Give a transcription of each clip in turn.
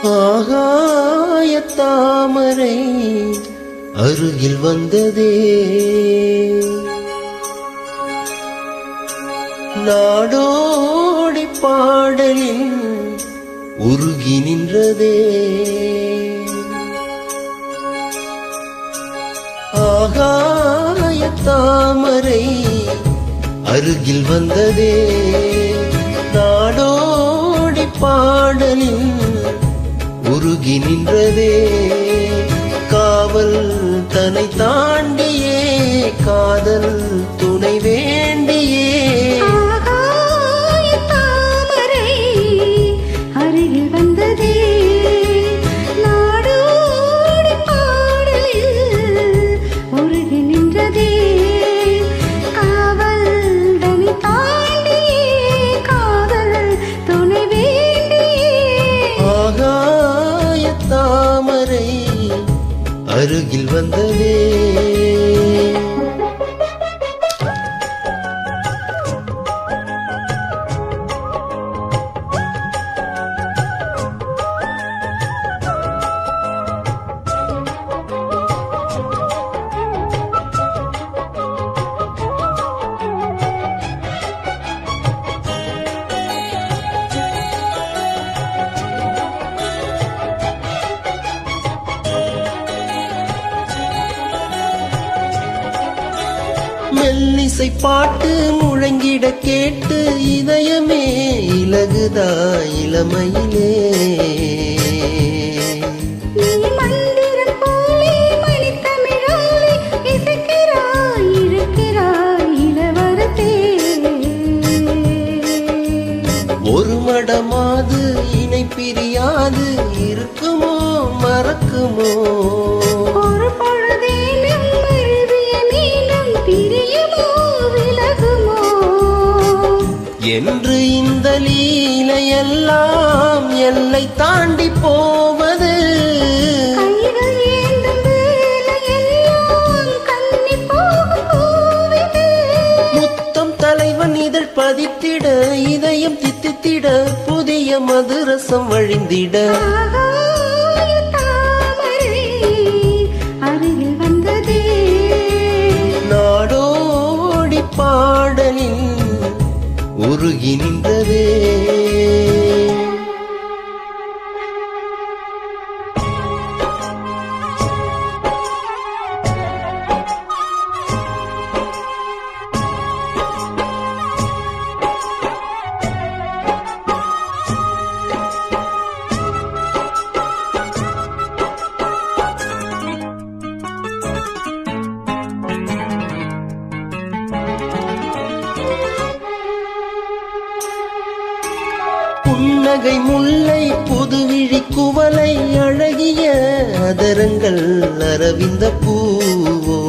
ஆகாய தாமரை அருகில் வந்ததே, நாடோடி பாடலில் உருகி நின்றதே. ஆகாய தாமரை அருகில் வந்ததே, நாடோடி பாடலில் உருகி நின்றதே. காவல் தன்னை தாண்டியே காதல் துணை வேண்டியே. ஆகாய தாமரை அருகில் வந்ததே, நாடோடி பாடலில் உருகி நின்றதே. காவல் தன்னை தாண்டியே காதல் துணை வேண்டியே. ஆகாய தாமரை அருகில் வந்ததே. மெல்லிசை பாட்டு முழங்கிட கேட்டு இதயமே இலகுதா இளமையிலே. நீ மந்திரம் போலே மணித்தமிழாலே இசைக்கிறாய் இருக்கிறாய் இளவரசே. ஒரு மடமாது இணை பிரியாது இருக்குமோ மறக்குமோ. ஒரு பொழுதேனும் அழுவிய நீளம் பிரியுமோ விலகுமோ என்று இந்த லீலையெல்லாம் எல்லை தாண்டி போவது. கைகள் ஏந்தும் வேலையெல்லாம் கன்னி போகும் பூவிது. முத்தம் தலைவன் இதழ் பதித்திட இதயம் தித்தித்திட புதிய மதுரசம் வழிந்திட. ஆகாய தாமரை அருகில் வந்ததே, நாடோடி பாடலில் உருகி நின்றதே. புன்னகை முல்லை புதுவிழி குவலை அழகிய அதரங்கள் அரவிந்த பூவோ.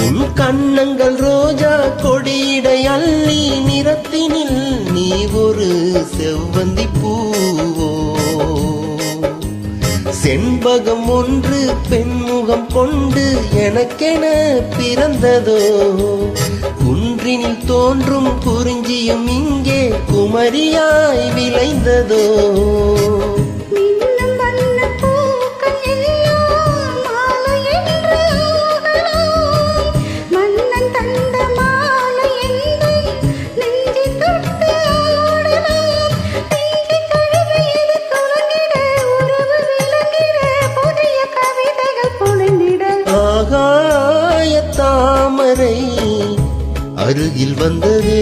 உன் கண்ணங்கள் ரோஜா கொடியிடை அள்ளி நிறத்தினில் நீ ஒரு செவ்வந்தி பூவோ. செண்பகம் ஒன்று பெண்முகம் கொண்டு எனக்கென பிறந்ததோ. குன்றினில் தோன்றும் குறிஞ்சியும் இங்கே குமரியாய் விளைந்ததோ. மின்னும் வண்ணப் பூக்கள் எல்லாம் மாலை என்று ஆகலாம். மன்னன் தந்த மாலை எந்தன் நெஞ்சைத் தொட்டு ஆடலாம். நெஞ்சை தழுவியது துவங்கிட உறவு விளங்கிட புதிய கவிதைகள் பொழிந்திட. ஆகாய தாமரை அருகில் வந்ததே.